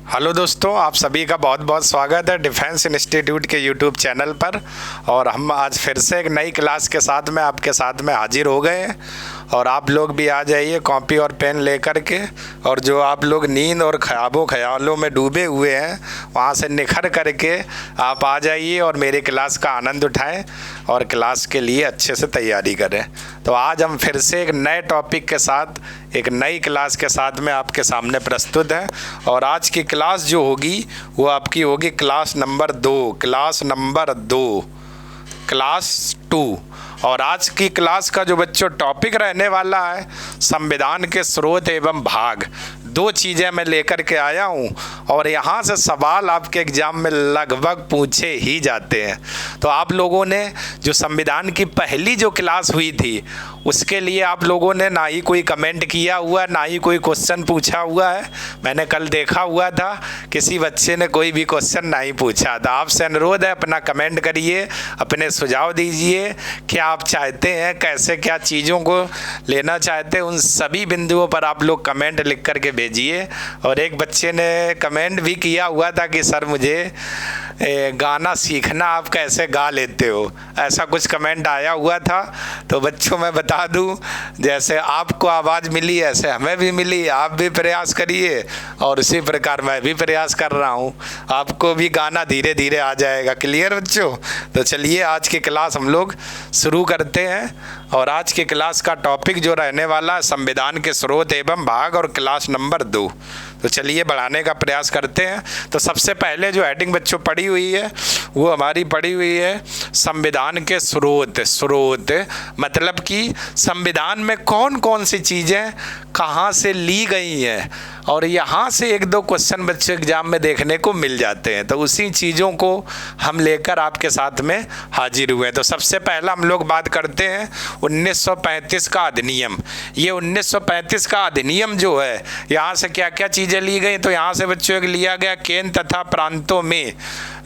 Hello दोस्तों, आप सभी का बहुत बहुत स्वागत है डिफेंस इंस्टीट्यूट के यूट्यूब चैनल पर। और हम आज फिर से एक नई क्लास के साथ में आपके साथ में हाजिर हो गए हैं। और आप लोग भी आ जाइए कॉपी और पेन लेकर के। और जो आप लोग नींद और ख्याबों ख्यालों में डूबे हुए हैं, वहाँ से निखर करके आप आ जाइए और मेरी क्लास का आनंद उठाएं और क्लास के लिए अच्छे से तैयारी करें। तो आज हम फिर से एक नए टॉपिक के साथ, एक नई क्लास के साथ में आपके सामने प्रस्तुत हैं। और आज की क्लास जो होगी वो आपकी होगी क्लास नंबर 2। और आज की क्लास का जो बच्चों टॉपिक रहने वाला है, संविधान के स्रोत एवं भाग। दो चीज़ें मैं लेकर के आया हूँ और यहाँ से सवाल आपके एग्ज़ाम में लगभग पूछे ही जाते हैं। तो आप लोगों ने जो संविधान की पहली जो क्लास हुई थी उसके लिए आप लोगों ने ना ही कोई कमेंट किया हुआ, ना ही कोई क्वेश्चन पूछा हुआ है। मैंने कल देखा हुआ था किसी बच्चे ने कोई भी क्वेश्चन नहीं पूछा था। आपसे अनुरोध है, अपना कमेंट करिए, अपने सुझाव दीजिए, क्या आप चाहते हैं, कैसे क्या चीज़ों को लेना चाहते हैं, उन सभी बिंदुओं पर आप लोग कमेंट लिख करके भेजिए। और एक बच्चे ने कमेंट भी किया हुआ था कि सर मुझे गाना सीखना, आप कैसे गा लेते हो, ऐसा कुछ कमेंट आया हुआ था। तो बच्चों मैं बता दूं, जैसे आपको आवाज़ मिली ऐसे हमें भी मिली। आप भी प्रयास करिए और उसी प्रकार मैं भी प्रयास कर रहा हूं, आपको भी गाना धीरे धीरे आ जाएगा। क्लियर बच्चों? तो चलिए आज की क्लास हम लोग शुरू करते हैं। और आज की क्लास का टॉपिक जो रहने वाला है, संविधान के स्रोत एवं भाग, और क्लास नंबर 2। तो चलिए बढ़ाने का प्रयास करते हैं। तो सबसे पहले जो हेडिंग बच्चों पड़ी हुई है वो हमारी पड़ी हुई है संविधान के स्रोत। स्रोत मतलब कि संविधान में कौन कौन सी चीज़ें कहाँ से ली गई हैं, और यहाँ से एक दो क्वेश्चन बच्चे एग्जाम में देखने को मिल जाते हैं। तो उसी चीज़ों को हम लेकर आपके साथ में हाजिर हुए हैं। तो सबसे पहला हम लोग बात करते हैं 1935 का अधिनियम। ये 1935 का अधिनियम जो है, यहाँ से क्या क्या चीज़ें ली गई? तो यहाँ से बच्चों एक लिया गया केंद्र तथा प्रांतों में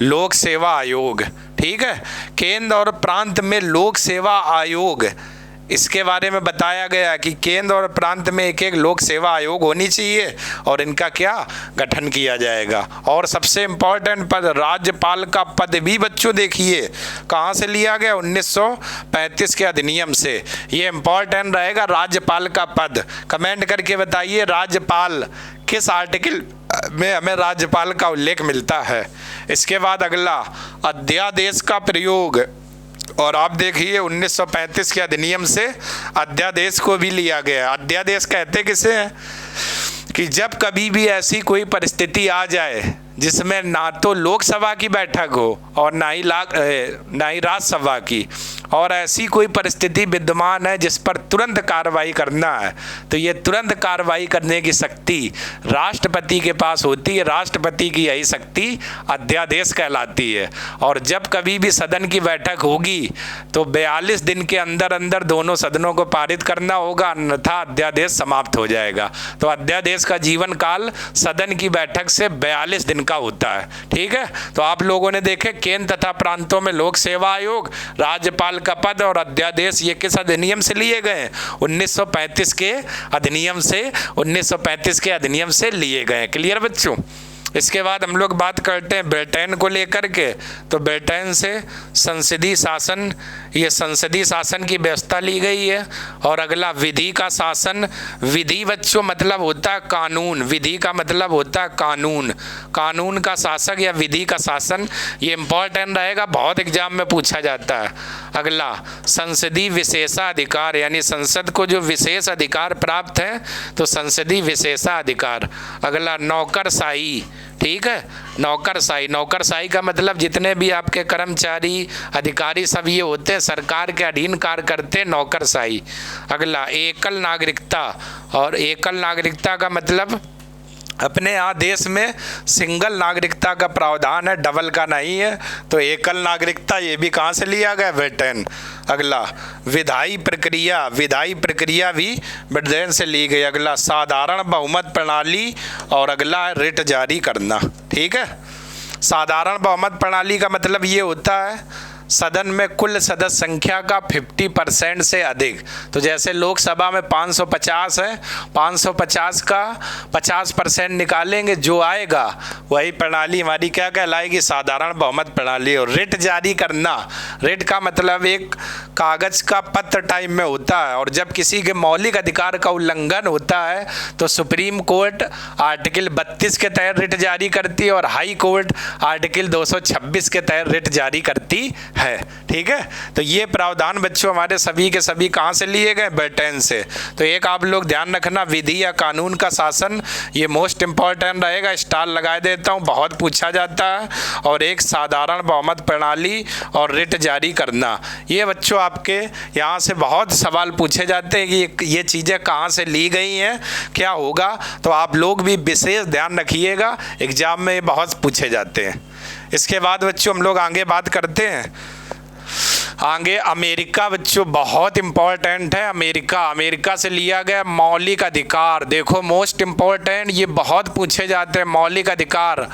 लोक सेवा आयोग। ठीक है, केंद्र और प्रांत में लोक सेवा आयोग, इसके बारे में बताया गया कि केंद्र और प्रांत में एक एक लोक सेवा आयोग होनी चाहिए और इनका क्या गठन किया जाएगा। और सबसे इम्पोर्टेंट पद, राज्यपाल का पद भी बच्चों देखिए कहाँ से लिया गया, 1935 के अधिनियम से। ये इम्पोर्टेंट रहेगा, राज्यपाल का पद। कमेंट करके बताइए राज्यपाल किस आर्टिकल में हमें राज्यपाल का उल्लेख मिलता है। इसके बाद अगला, अध्यादेश का प्रयोग। और आप देखिए 1935 के अधिनियम से अध्यादेश को भी लिया गया। अध्यादेश कहते किसे हैं कि जब कभी भी ऐसी कोई परिस्थिति आ जाए जिसमें ना तो लोकसभा की बैठक हो और ना ही राज्यसभा की, और ऐसी कोई परिस्थिति विद्यमान है जिस पर तुरंत कार्रवाई करना है, तो ये तुरंत कार्रवाई करने की शक्ति राष्ट्रपति के पास होती है। राष्ट्रपति की यही शक्ति अध्यादेश कहलाती है। और जब कभी भी सदन की बैठक होगी तो 42 दिन के अंदर अंदर दोनों सदनों को पारित करना होगा, अन्यथा अध्यादेश समाप्त हो जाएगा। तो अध्यादेश का जीवन काल सदन की बैठक से 42 दिन का होता है। ठीक है, तो आप लोगों ने देखे केंद्र तथा प्रांतों में लोक सेवा आयोग, राज्यपाल का पद और अध्यादेश, ये किस अधिनियम से लिए गए? 1935 के अधिनियम से, 1935 के अधिनियम से लिए गए। क्लियर बच्चों? इसके बाद हम लोग बात करते हैं ब्रिटेन को लेकर के। तो ब्रिटेन से संसदीय शासन, ये संसदीय शासन की व्यवस्था ली गई है। और अगला विधि का शासन। विधि बच्चों मतलब होता है कानून, विधि का मतलब होता है कानून, कानून का शासक या विधि का शासन। ये इंपॉर्टेंट रहेगा, बहुत एग्जाम में पूछा जाता है। अगला संसदीय विशेषाधिकार, यानी संसद को जो विशेष अधिकार प्राप्त है तो संसदीय विशेषाधिकार। अगला नौकरशाही। ठीक है, नौकरशाही। नौकरशाही का मतलब जितने भी आपके कर्मचारी अधिकारी सब ये होते हैं, सरकार के अधीन कार्य करते हैं, नौकरशाही। अगला एकल नागरिकता। और एकल नागरिकता का मतलब अपने यहाँ देश में सिंगल नागरिकता का प्रावधान है, डबल का नहीं है। तो एकल नागरिकता ये भी कहाँ से लिया गया? ब्रिटेन। अगला विधायी प्रक्रिया। विधायी प्रक्रिया भी ब्रिटेन से ली गई। अगला साधारण बहुमत प्रणाली। और अगला है रिट जारी करना। ठीक है, साधारण बहुमत प्रणाली का मतलब ये होता है सदन में कुल सदस्य संख्या का 50% से अधिक। तो जैसे लोकसभा में 550 है, 550 का 50% निकालेंगे, जो आएगा वही प्रणाली हमारी क्या कहलाएगी, साधारण बहुमत प्रणाली। और रिट जारी करना, रिट का मतलब एक कागज का पत्र टाइप में होता है, और जब किसी के मौलिक अधिकार का उल्लंघन होता है तो सुप्रीम कोर्ट आर्टिकल 32 के तहत रिट जारी करती है और हाई कोर्ट आर्टिकल 226 के तहत रिट जारी करती है। ठीक है, तो ये प्रावधान बच्चों हमारे सभी के सभी कहाँ से लिए गए, ब्रिटेन से। तो एक आप लोग ध्यान रखना, विधि या कानून का शासन, ये मोस्ट इंपॉर्टेंट रहेगा, स्टार लगा देता हूँ, बहुत पूछा जाता है। और एक साधारण बहुमत प्रणाली और रिट जारी करना, ये बच्चों आपके यहाँ से बहुत सवाल पूछे जाते हैं कि ये चीज़ें कहाँ से ली गई हैं, क्या होगा। तो आप लोग भी विशेष ध्यान रखिएगा, एग्जाम में बहुत पूछे जाते हैं। इसके बाद बच्चों हम लोग आगे बात करते हैं। आगे अमेरिका बच्चों बहुत इंपॉर्टेंट है। अमेरिका से लिया गया मौलिक अधिकार, देखो मोस्ट इंपॉर्टेंट, ये बहुत पूछे जाते हैं, मौलिक अधिकार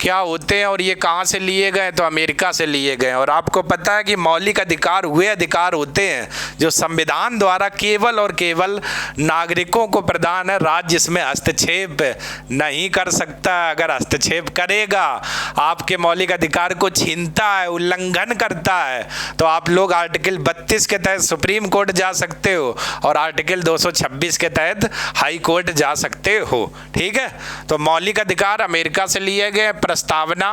क्या होते हैं और ये कहाँ से लिए गए, तो अमेरिका से लिए गए। और आपको पता है कि मौलिक अधिकार वे अधिकार होते हैं जो संविधान द्वारा केवल और केवल नागरिकों को प्रदान है, राज्य इसमें हस्तक्षेप नहीं कर सकता। अगर हस्तक्षेप करेगा, आपके मौलिक अधिकार को छीनता है, उल्लंघन करता है, तो आप लोग आर्टिकल 32 के तहत सुप्रीम कोर्ट जा सकते हो और आर्टिकल 226 के तहत हाई कोर्ट जा सकते हो। ठीक है, तो मौलिक अधिकार अमेरिका से लिए गए। प्रस्तावना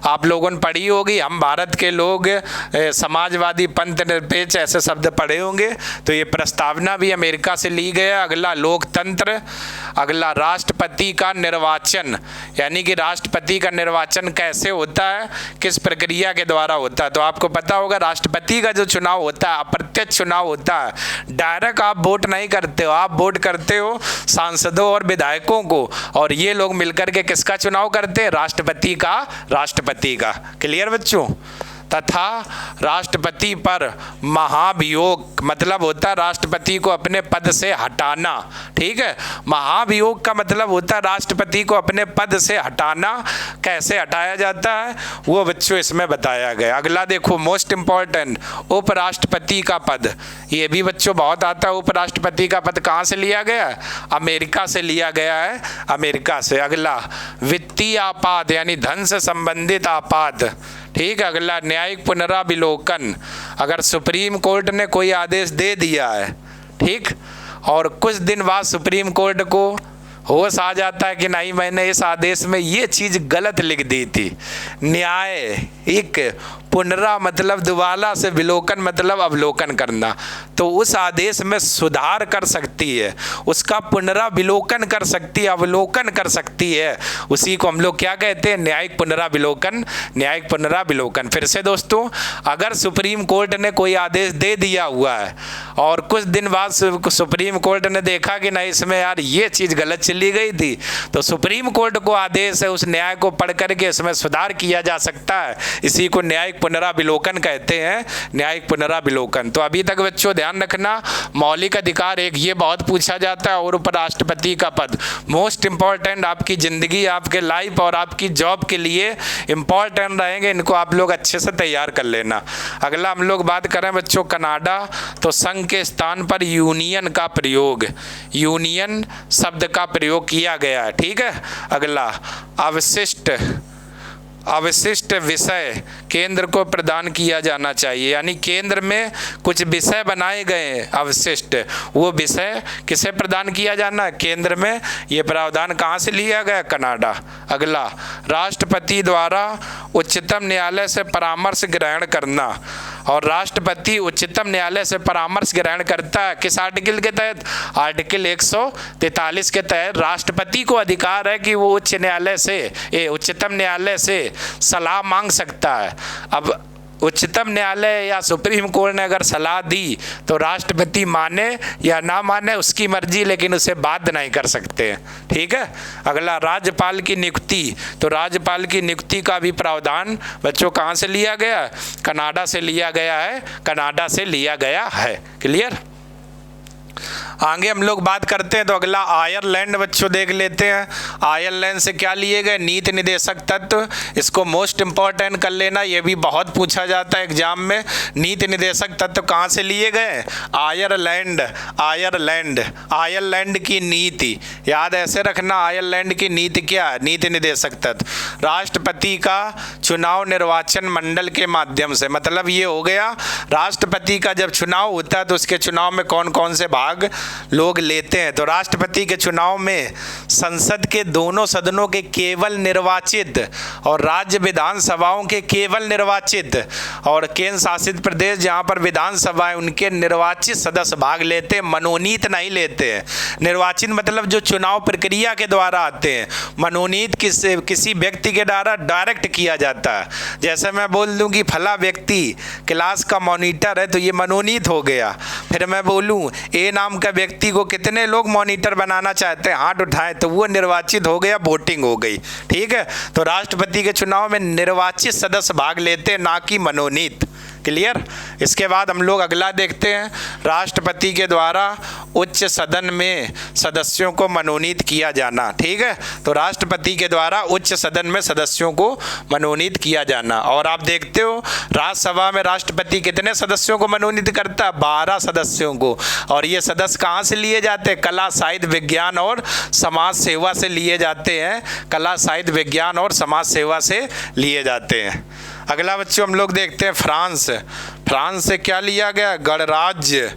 आप लोगों ने पढ़ी होगी, हम भारत के लोग समाजवादी, पंथ निरपेक्ष ऐसे शब्द पढ़े होंगे, तो ये प्रस्तावना भी अमेरिका से ली गया। अगला लोकतंत्र, अगला राष्ट्रपति का निर्वाचन, यानी कि राष्ट्रपति का निर्वाचन कैसे होता है, किस प्रक्रिया के द्वारा होता है। तो आपको पता होगा राष्ट्रपति का जो चुनाव होता है अप्रत्यक्ष चुनाव होता है, डायरेक्ट आप वोट नहीं करते हो, आप वोट करते हो सांसदों और विधायकों को, और ये लोग मिलकर के किसका चुनाव करते हैं, राष्ट्रपति का। क्लियर बच्चों। तथा राष्ट्रपति पर महाभियोग, मतलब होता है राष्ट्रपति को अपने पद से हटाना। ठीक है, महाभियोग का मतलब होता है राष्ट्रपति को अपने पद से हटाना। कैसे हटाया जाता है वो बच्चों इसमें बताया गया। अगला देखो मोस्ट इंपॉर्टेंट, उपराष्ट्रपति का पद, ये भी बच्चों बहुत आता है। उपराष्ट्रपति का पद कहाँ से लिया गया है, अमेरिका से लिया गया है, अमेरिका से। अगला वित्तीय आपात, यानी धन से संबंधित आपात। ठीक है, अगला न्यायिक पुनराविलोकन, अगर सुप्रीम कोर्ट ने कोई आदेश दे दिया है, ठीक, और कुछ दिन बाद सुप्रीम कोर्ट को होश आ जाता है कि नहीं, मैंने इस आदेश में ये चीज़ गलत लिख दी थी, न्यायिक पुनरा मतलब दोबारा से विलोकन मतलब अवलोकन करना, तो उस आदेश में सुधार कर सकती है, उसका पुनराविलोकन कर सकती है, अवलोकन कर सकती है, उसी को हम लोग क्या कहते हैं, न्यायिक पुनराविलोकन। न्यायिक पुनराविलोकन। फिर से दोस्तों, अगर सुप्रीम कोर्ट ने कोई आदेश दे दिया हुआ है और कुछ दिन बाद सुप्रीम कोर्ट ने देखा कि नहीं इसमें यार ये चीज़ गलत चली गई थी, तो सुप्रीम कोर्ट को आदेश है उस न्याय को पढ़ करके इसमें सुधार किया जा सकता है। इसी को न्यायिक पुनराविलोकन कहते हैं, न्यायिक पुनराविलोकन। तो अभी तक बच्चों ध्यान रखना, मौलिक अधिकार एक ये बहुत पूछा जाता है, और उपराष्ट्रपति का पद मोस्ट इंपॉर्टेंट, आपकी ज़िंदगी, आपके लाइफ और आपकी जॉब के लिए इंपॉर्टेंट रहेंगे, इनको आप लोग अच्छे से तैयार कर लेना। अगला हम लोग बात करें बच्चों कनाडा, तो संघ के स्थान पर यूनियन का प्रयोग, यूनियन शब्द का प्रयोग किया गया है। ठीक है, अगला अवशिष्ट विषय केंद्र को प्रदान किया जाना चाहिए, यानी केंद्र में कुछ विषय बनाए गए हैं अवशिष्ट, वो विषय किसे प्रदान किया जाना है, केंद्र में। ये प्रावधान कहाँ से लिया गया, कनाडा। अगला राष्ट्रपति द्वारा उच्चतम न्यायालय से परामर्श ग्रहण करना, और राष्ट्रपति उच्चतम न्यायालय से परामर्श ग्रहण करता है किस आर्टिकल के तहत, आर्टिकल 143 के तहत। राष्ट्रपति को अधिकार है कि वो उच्चतम न्यायालय से सलाह मांग सकता है। अब उच्चतम न्यायालय या सुप्रीम कोर्ट ने अगर सलाह दी तो राष्ट्रपति माने या ना माने उसकी मर्जी, लेकिन उसे बाध्य नहीं कर सकते। ठीक है, अगला राज्यपाल की नियुक्ति, तो राज्यपाल की नियुक्ति का भी प्रावधान बच्चों कहाँ से लिया गया है, कनाडा से लिया गया है, कनाडा से लिया गया है। क्लियर। आगे हम लोग बात करते हैं तो अगला आयरलैंड बच्चों देख लेते हैं। आयरलैंड से क्या लिए गए, नीति निर्देशक तत्व, इसको मोस्ट इंपॉर्टेंट कर लेना, ये भी बहुत पूछा जाता है एग्जाम में। नीति निर्देशक तत्व कहाँ से लिए गए, आयरलैंड। आयरलैंड, आयरलैंड की नीति याद ऐसे रखना, आयरलैंड की नीति क्या है, नीति निर्देशक तत्व राष्ट्रपति का चुनाव निर्वाचन मंडल के माध्यम से। मतलब ये हो गया राष्ट्रपति का जब चुनाव होता है तो उसके चुनाव में कौन कौन से भाग लोग लेते हैं। तो राष्ट्रपति के चुनाव में संसद के दोनों सदनों के केवल निर्वाचित और राज्य विधानसभाओं के केवल निर्वाचित और केंद्र शासित प्रदेश जहां पर विधानसभा है उनके निर्वाचित सदस्य भाग लेते हैं, मनोनीत नहीं लेते हैं। निर्वाचित मतलब जो चुनाव प्रक्रिया के द्वारा आते हैं, मनोनीत किसी व्यक्ति के द्वारा डायरेक्ट किया जाता है। जैसे मैं बोल दूं कि फला व्यक्ति क्लास का मॉनिटर है तो ये मनोनीत हो गया। फिर मैं बोलूं ए नाम का व्यक्ति को कितने लोग मॉनिटर बनाना चाहते हैं, हाथ उठाएं, तो वो निर्वाचित हो गया, वोटिंग हो गई। ठीक है, तो राष्ट्रपति के चुनाव में निर्वाचित सदस्य भाग लेते हैं, ना कि मनोनीत। क्लियर। इसके बाद हम लोग अगला देखते हैं, राष्ट्रपति के द्वारा उच्च सदन में सदस्यों को मनोनीत किया जाना। ठीक है, तो राष्ट्रपति के द्वारा उच्च सदन में सदस्यों को मनोनीत किया जाना। और आप देखते हो राज्यसभा में राष्ट्रपति कितने सदस्यों को मनोनीत करता है, 12 सदस्यों को। और ये सदस्य कहाँ से लिए जाते हैं, कला साहित्य विज्ञान और समाज सेवा से लिए जाते हैं, कला साहित्य विज्ञान और समाज सेवा से लिए जाते हैं। अगला बच्चों हम लोग देखते हैं फ्रांस। फ्रांस से क्या लिया गया, गणराज्य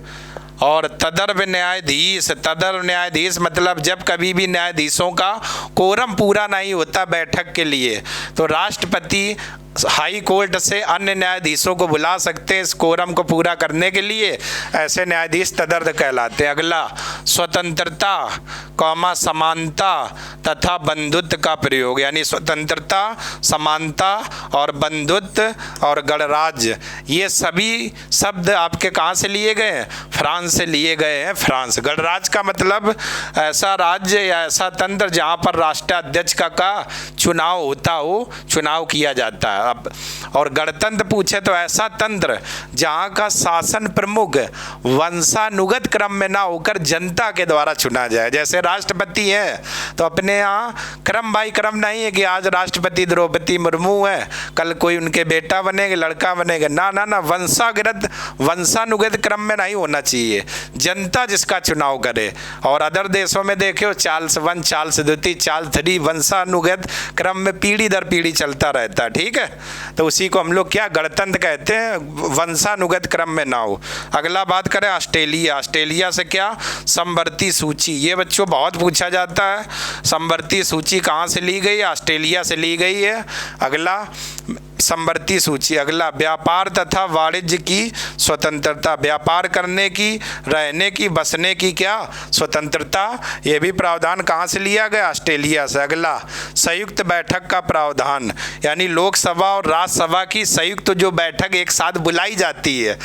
और तदर्व न्यायाधीश। तदर्व न्यायाधीश मतलब जब कभी भी न्यायाधीशों का कोरम पूरा नहीं होता बैठक के लिए तो राष्ट्रपति हाई कोर्ट से अन्य न्यायाधीशों को बुला सकते हैं इस कोरम को पूरा करने के लिए। ऐसे न्यायाधीश तदर्व कहलाते हैं। अगला स्वतंत्रता कौमा समानता तथा बंधुत्व का प्रयोग, यानी स्वतंत्रता, समानता और बंधुत्व और गणराज्य, ये सभी शब्द आपके कहाँ से लिए गए हैं, फ्रांस से लिए गए हैं। फ्रांस। गणराज्य का मतलब ऐसा राज्य या ऐसा तंत्र जहाँ पर राष्ट्राध्यक्ष का चुनाव होता हो, चुनाव किया जाता है। अब और गणतंत्र पूछे तो ऐसा तंत्र जहाँ का शासन प्रमुख वंशानुगत क्रम में ना होकर जनता के द्वारा चुना जाए। जैसे राष्ट्रपति है तो अपने यहाँ क्रम बाई क्रम नहीं है कि आज राष्ट्रपति द्रौपदी मुर्मू है, कल कोई उनके बेटा बनेगा, लड़का बनेगा, ना ना ना, वंशानुगत क्रम में नहीं होना चाहिए, जनता जिसका चुनाव करे। और अदर देशों में देखे चार्ल्स 1, चार्ल्स 2, चार्ल्स 3, वंशानुगत क्रम में पीढ़ी दर पीढ़ी चलता रहता है। ठीक है, तो उसी को हम लोग क्या गणतंत्र कहते हैं, वंशानुगत क्रम में ना हो। अगला बात करें ऑस्ट्रेलिया। ऑस्ट्रेलिया से क्या, समवर्ती सूची। ये बच्चों बहुत पूछा जाता है, समवर्ती सूची कहाँ से ली गई है, ऑस्ट्रेलिया से ली गई है। अगला समवर्ती सूची। अगला व्यापार तथा वाणिज्य की स्वतंत्रता, व्यापार करने की, रहने की, बसने की क्या स्वतंत्रता, ये भी प्रावधान कहाँ से लिया गया, ऑस्ट्रेलिया से। अगला संयुक्त बैठक का प्रावधान, यानी लोकसभा और राज्यसभा की संयुक्त जो बैठक एक साथ बुलाई जाती है,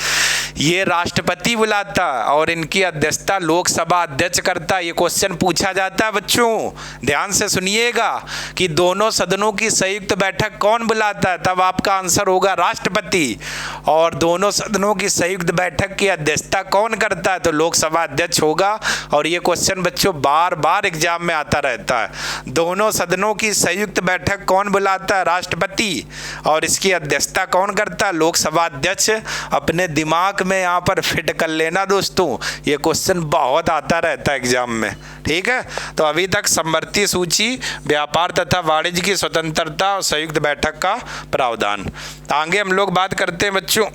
ये राष्ट्रपति बुलाता और इनकी अध्यक्षता लोकसभा अध्यक्ष करता। ये क्वेश्चन पूछा जाता है बच्चों, ध्यान से सुनिएगा कि दोनों सदनों की संयुक्त बैठक कौन बुलाता है, तब आपका आंसर होगा राष्ट्रपति। और दोनों सदनों की संयुक्त बैठक की अध्यक्षता कौन करता है, तो लोकसभा अध्यक्ष होगा। और ये क्वेश्चन बच्चों बार बार एग्जाम में आता रहता है। दोनों सदनों की संयुक्त बैठक कौन बुलाता है, राष्ट्रपति, और इसकी अध्यक्षता कौन करता है, लोकसभा अध्यक्ष। अपने दिमाग में यहाँ पर फिट कर लेना दोस्तों, ये क्वेश्चन बहुत आता रहता है एग्जाम में। ठीक है, तो अभी तक समवर्ती सूची, व्यापार तथा वाणिज्य की स्वतंत्रता और संयुक्त बैठक का प्रावधान। आगे हम लोग बात करते हैं बच्चों,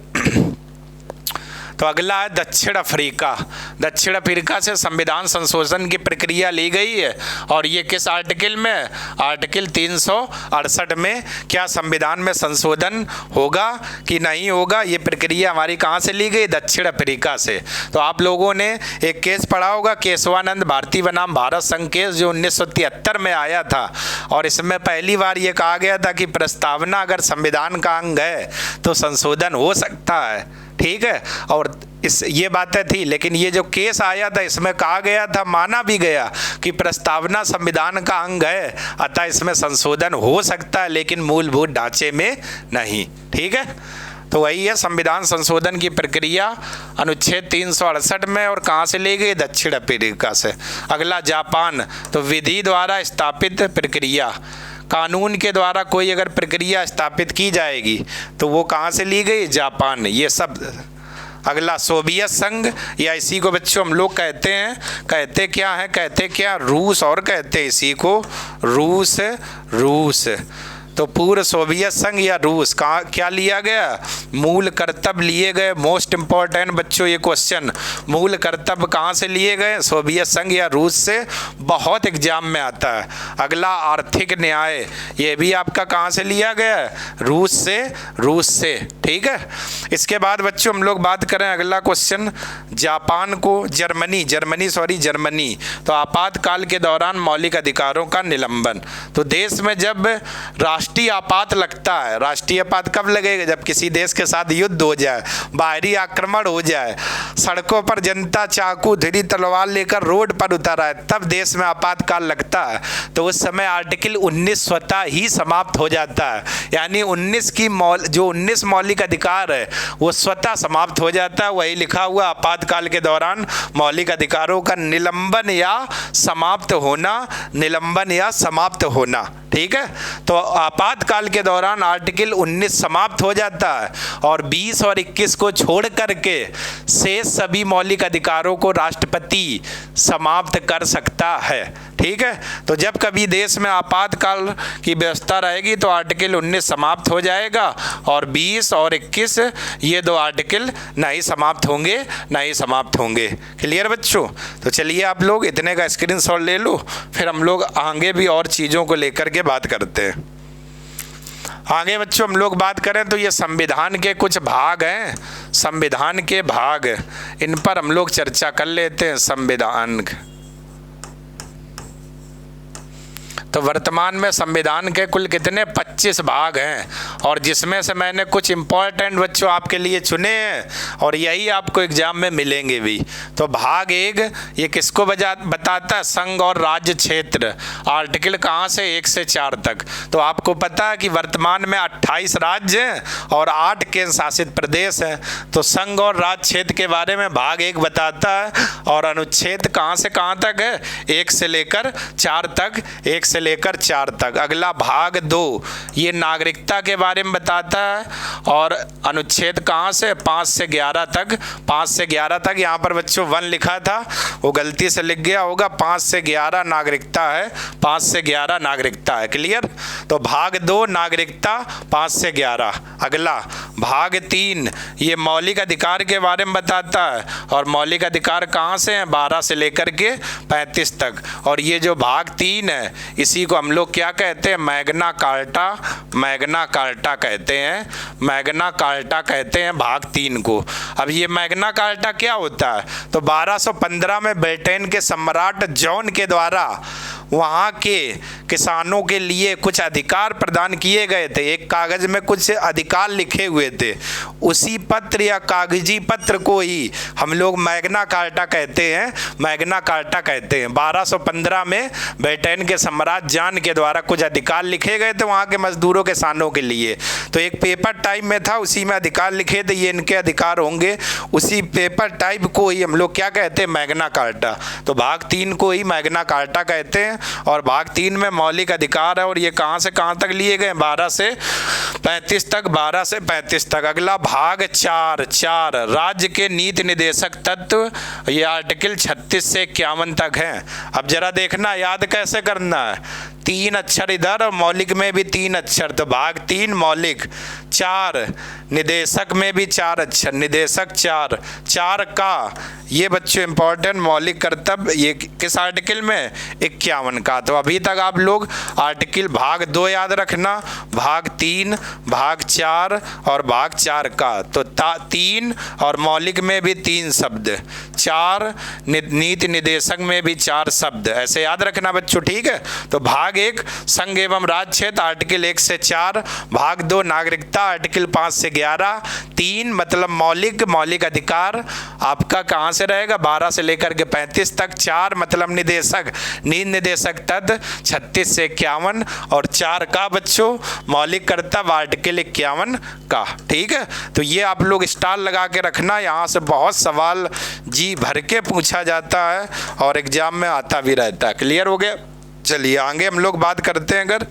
तो अगला है दक्षिण अफ्रीका। दक्षिण अफ्रीका से संविधान संशोधन की प्रक्रिया ली गई है और ये किस आर्टिकल में, आर्टिकल 368 में क्या संविधान में संशोधन होगा कि नहीं होगा, ये प्रक्रिया हमारी कहाँ से ली गई, दक्षिण अफ्रीका से। तो आप लोगों ने एक केस पढ़ा होगा, केशवानंद भारती बनाम भारत संघ केस, जो 1973 में आया था। और इसमें पहली बार ये कहा गया था कि प्रस्तावना अगर संविधान का अंग है तो संशोधन हो सकता है। ठीक है, और ये बातें थी, लेकिन ये जो केस आया था इसमें कहा गया था, माना भी गया कि प्रस्तावना संविधान का अंग है, अतः इसमें संशोधन हो सकता है लेकिन मूलभूत ढांचे में नहीं। ठीक है, तो वही है संविधान संशोधन की प्रक्रिया अनुच्छेद 368 में, और कहाँ से ली गई? दक्षिण अफ्रीका से। अगला जापान, तो विधि द्वारा स्थापित प्रक्रिया, कानून के द्वारा कोई अगर प्रक्रिया स्थापित की जाएगी तो वो कहाँ से ली गई? जापान। ये सब। अगला सोवियत संघ, या इसी को बच्चों हम लोग कहते हैं, कहते क्या है? कहते क्या? रूस, और कहते हैं इसी को रूस। रूस तो पूर्व सोवियत संघ या रूस, कहाँ क्या लिया गया? मूल कर्तव्य लिए गए। मोस्ट इंपॉर्टेंट बच्चों ये क्वेश्चन, मूल कर्तव्य कहाँ से लिए गए? सोवियत संघ या रूस से, बहुत एग्जाम में आता है। अगला आर्थिक न्याय, ये भी आपका कहाँ से लिया गया? रूस से। रूस से, ठीक है। इसके बाद बच्चों हम लोग बात करें अगला क्वेश्चन, जापान को जर्मनी, तो आपातकाल के दौरान मौलिक अधिकारों का निलंबन। तो देश में जब राष्ट्रीय आपात लगता है, राष्ट्रीय आपात कब लगेगा? जब किसी देश के साथ युद्ध हो जाए, बाहरी आक्रमण हो जाए, सड़कों पर जनता चाकू धीरी तलवार लेकर रोड पर उतर आए, तब देश में आपातकाल लगता है। तो उस समय आर्टिकल 19 स्वतः ही समाप्त हो जाता है, यानी 19 मौलिक अधिकार है वो स्वतः समाप्त हो जाता है। वही लिखा हुआ आपातकाल के दौरान मौलिक अधिकारों का निलंबन या समाप्त होना, ठीक है। तो आपातकाल के दौरान आर्टिकल 19 समाप्त हो जाता है, और 20 और 21 को छोड़ करके शेष सभी मौलिक अधिकारों को राष्ट्रपति समाप्त कर सकता है, ठीक है। तो जब कभी देश में आपातकाल की व्यवस्था रहेगी तो आर्टिकल 19 समाप्त हो जाएगा, और 20 और 21 ये दो आर्टिकल नहीं समाप्त होंगे। क्लियर बच्चों? तो चलिए आप लोग इतने का स्क्रीनशॉट ले लो, फिर हम लोग आगे भी और चीज़ों को लेकर के बात करते हैं। आगे बच्चों हम लोग बात करें तो ये संविधान के कुछ भाग हैं, संविधान के भाग, इन पर हम लोग चर्चा कर लेते हैं। संविधान, तो वर्तमान में संविधान के कुल कितने? 25 भाग हैं, और जिसमें से मैंने कुछ इंपॉर्टेंट बच्चों आपके लिए चुने हैं, और यही आपको एग्जाम में मिलेंगे भी। तो भाग 1 ये किसको बताता है? संघ और राज्य क्षेत्र। आर्टिकल कहाँ से? 1 से 4 तक। तो आपको पता है कि वर्तमान में 28 राज्य हैं और 8 केंद्र शासित प्रदेश हैं। तो संघ और राज्य क्षेत्र के बारे में भाग 1 बताता है, और अनुच्छेद कहाँ से कहाँ तक है? 1 से लेकर 4 तक, 1 से लेकर 4 तक। अगला भाग 2 ये नागरिकता के बारे में बताता है, और अनुच्छेद कहाँ से? 5 से 11 तक। 5 से 11 तक, यहाँ पर बच्चों 1 लिखा था, वो गलती से लिख गया होगा। 5 से 11 नागरिकता है, 5 से 11 नागरिकता है। क्लियर? तो भाग 2 नागरिकता 5 से 11। अगला भाग 3 ये मौलिक अधिकार के बारे में बताता है, और मौलिक अधिकार कहाँ से हैं? 12 से लेकर के 35 तक। और ये जो भाग 3 है इसी को हम लोग क्या कहते हैं? मैग्ना कार्टा कहते हैं भाग 3 को। अब ये मैग्ना कार्टा क्या होता है? तो 1215 में ब्रिटेन के सम्राट जॉन के द्वारा वहाँ के किसानों के लिए कुछ अधिकार प्रदान किए गए थे। एक कागज में कुछ अधिकार लिखे हुए थे, उसी पत्र या कागजी पत्र को ही हम लोग मैग्ना कार्टा कहते हैं। 1215 में ब्रिटेन के सम्राट जॉन के द्वारा कुछ अधिकार लिखे गए थे वहाँ के मजदूरों किसानों के लिए। तो एक पेपर टाइप में था, उसी में अधिकार लिखे थे, ये इनके अधिकार होंगे। उसी पेपर टाइप को ही हम लोग क्या कहते हैं? Magna carta. तो भाग 3 को ही मैग्ना कार्टा कहते हैं, और भाग 3 में मौलिक अधिकार है, और ये कहाँ से कहाँ तक लिए गए? 12 से 35 तक। अगला भाग 4 राज्य के नीति निर्देशक तत्व, ये आर्टिकल 36 से 51 तक है। अब जरा देखना याद कैसे करना है। 3 अक्षर इधर और मौलिक में भी 3 अक्षर, तो भाग 3 मौलिक। 4 निदेशक में भी 4 अक्षर, निदेशक 4 का ये बच्चों इंपॉर्टेंट मौलिक कर्तव्य, ये किस आर्टिकल में? 51 का। तो अभी तक आप लोग आर्टिकल भाग 2 याद रखना, भाग 3, भाग 4 और भाग 4 का। तो 3 और मौलिक में भी 3 शब्द, 4 नीति निदेशक में भी 4 शब्द, ऐसे याद रखना बच्चों, ठीक है। तो भाग 1 संघ एवं राज्य क्षेत्र आर्टिकल 1 से 4, भाग 2 नागरिकता आर्टिकल 5 से 11, 3 मतलब मौलिक अधिकार आपका कहाँ से रहेगा? 12 से लेकर के 35 तक। 4 मतलब निदेशक, नीति निदेशक तद 36 से 51, और 4 का बच्चों मौलिक कर्तव्य आर्टिकल 51 का। ठीक है, तो ये आप लोग स्टार लगा के रखना, यहाँ से बहुत सवाल जी भर के पूछा जाता है और एग्जाम में आता भी रहता है। क्लियर हो गया? चलिए आगे हम लोग बात करते हैं। अगर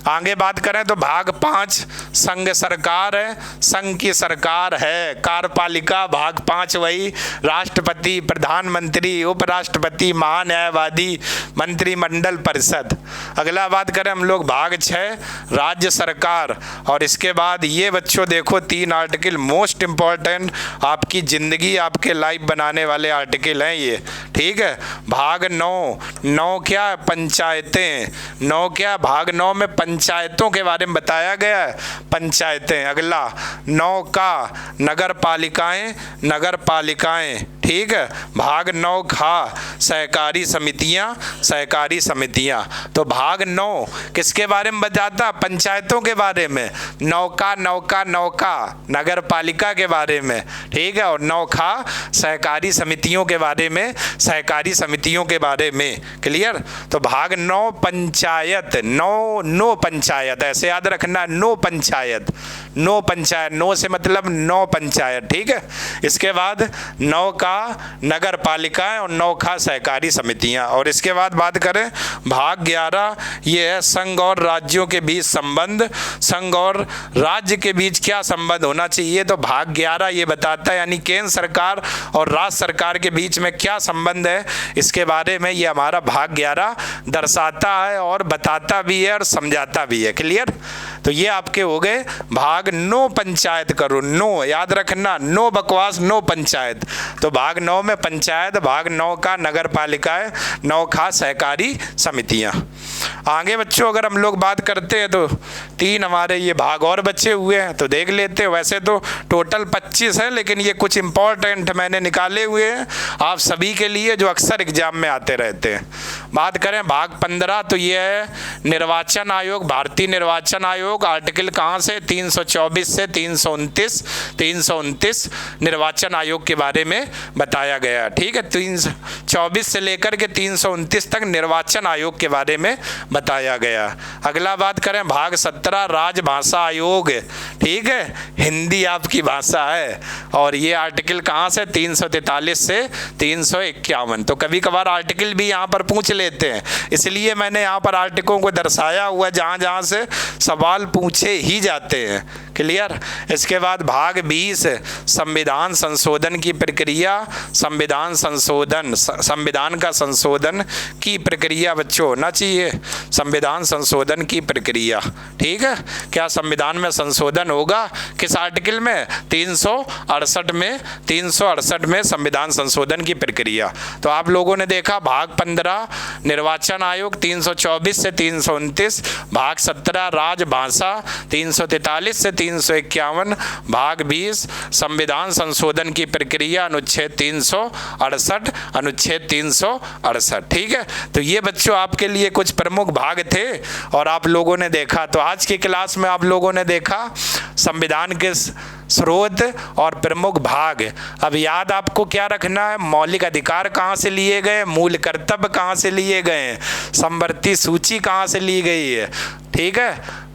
आगे बात करें तो भाग 5 संघ सरकार है, संघ की सरकार है। कार्यपालिका भाग 5 वही राष्ट्रपति, प्रधानमंत्री, उपराष्ट्रपति, महान्यायवादी, मंत्रिमंडल परिषद। अगला बात करें हम लोग भाग 6 राज्य सरकार। और इसके बाद ये बच्चों देखो 3 आर्टिकल मोस्ट इम्पॉर्टेंट, आपकी ज़िंदगी आपके लाइफ बनाने वाले आर्टिकल हैं ये। ठीक है, भाग 9 क्या? पंचायतें। 9 क्या? भाग 9 में पंचायतों के बारे में बताया गया है, पंचायतें। अगला 9 का नगर पालिकाएं, नगर पालिकाएं। ठीक है, भाग 9 खा सहकारी समितियां, सहकारी समितियां। तो भाग 9 किसके बारे में बताता? पंचायतों के बारे में। 9 का नगर पालिका के बारे में। ठीक है, और 9 खा सहकारी समितियों के बारे में, सहकारी समितियों के बारे में। क्लियर? तो भाग 9 पंचायत, नो पंचायत, ऐसे याद रखना, no panchayat, no panchayat, no से मतलब 9 पंचायत। ठीक है, इसके बाद 9 का नगर पालिकाएं और 9 का सहकारी समितियां। और इसके बाद बात करें भाग 11, ये है संघ और राज्यों के बीच संबंध। संघ और राज्य के बीच क्या संबंध होना चाहिए, तो भाग 11 ये बताता है, यानी केंद्र सरकार और राज्य सरकार के बीच में क्या संबंध है, इसके बारे में ये हमारा भाग 11 दर्शाता है और बताता भी है और समझाता भी है। क्लियर? तो ये आपके हो गए भाग 9 पंचायत करो, नो याद रखना, नो बकवास, नो पंचायत। तो भाग 9 में पंचायत, भाग 9 का नगर पालिकाएं, 9 का सहकारी समितियां। आगे बच्चों अगर हम लोग बात करते हैं तो 3 हमारे ये भाग और बचे हुए हैं, तो देख लेते हैं। वैसे तो टोटल 25 है, लेकिन ये कुछ इंपॉर्टेंट मैंने निकाले हुए हैं आप सभी के लिए, जो अक्सर एग्जाम में आते रहते हैं। बात करें भाग 15, तो ये है निर्वाचन आयोग, भारतीय निर्वाचन आयोग। आर्टिकल कहाँ से? 324 से 329 निर्वाचन आयोग के बारे में बताया गया। ठीक है, 324 से लेकर के 329 तक निर्वाचन आयोग के बारे में बताया गया। अगला बात करें भाग 17 राजभाषा आयोग। ठीक है, हिंदी आपकी भाषा है और ये आर्टिकल कहाँ से? 343 से 351। तो कभी कभार आर्टिकल भी यहाँ पर पूछ लेते हैं, इसलिए मैंने यहाँ पर आर्टिकलों को दर्शाया हुआ जहाँ जहाँ से सवाल पूछे ही जाते हैं। क्लियर? इसके बाद भाग 20 संविधान संशोधन की प्रक्रिया। संविधान संशोधन, संविधान का संशोधन की प्रक्रिया बच्चों होना चाहिए, संविधान संशोधन की प्रक्रिया। ठीक है, क्या संविधान में संशोधन होगा? किस आर्टिकल में? 368 में, 368 में संविधान संशोधन की प्रक्रिया। तो आप लोगों ने देखा भाग 15 निर्वाचन आयोग 324 से 329, भाग 17 राजभाषा 343 से 351, भाग 20 संविधान संशोधन की प्रक्रिया अनुच्छेद 368, अनुच्छेद 368। ठीक है, तो ये बच्चों आपके लिए कुछ प्रमुख भाग थे और आप लोगों ने देखा। तो आज की क्लास में आप लोगों ने देखा संविधान के स्रोत और प्रमुख भाग। अब याद आपको क्या रखना है? मौलिक अधिकार कहाँ से लिए गए, मूल कर्तव्य कहाँ से लिए गए, समवर्ती सूची कहाँ से ली गई है। ठीक है,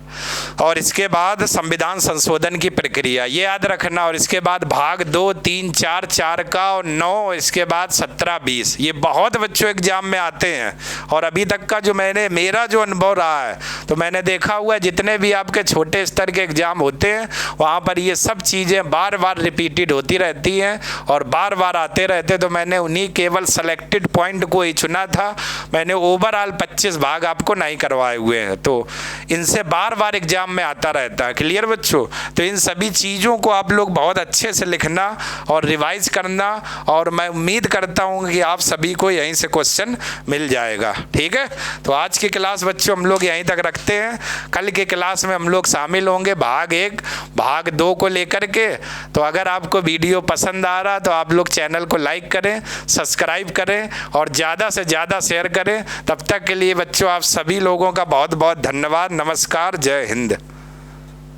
और इसके बाद संविधान संशोधन की प्रक्रिया ये याद रखना। और इसके बाद भाग 2, 3, 4, 4 का और 9, इसके बाद 17, 20 ये बहुत बच्चों एग्जाम में आते हैं। और अभी तक का जो मेरा जो अनुभव रहा है, तो मैंने देखा हुआ है जितने भी आपके छोटे स्तर के एग्जाम होते हैं वहाँ पर ये सब चीज़ें बार बार रिपीटेड होती रहती हैं और बार बार आते रहते। तो मैंने उन्हीं केवल सेलेक्टेड पॉइंट को ही चुना था, मैंने ओवरऑल 25 भाग आपको नहीं करवाए हुए हैं। तो इनसे बार बार एग्जाम में आता रहता है। क्लियर बच्चों? तो इन सभी चीज़ों को आप लोग बहुत अच्छे से लिखना और रिवाइज करना, और मैं उम्मीद करता हूँ कि आप सभी को यहीं से क्वेश्चन मिल जाएगा। ठीक है, तो आज की क्लास बच्चों हम लोग यहीं तक रखते हैं। कल के क्लास में हम लोग शामिल होंगे भाग 1, भाग 2 को लेकर के। तो अगर आपको वीडियो पसंद आ रहा तो आप लोग चैनल को लाइक करें, सब्सक्राइब करें और ज़्यादा से ज़्यादा शेयर करें। तब तक के लिए बच्चों आप सभी लोगों का बहुत बहुत धन्यवाद। नमस्कार, जय हिंद।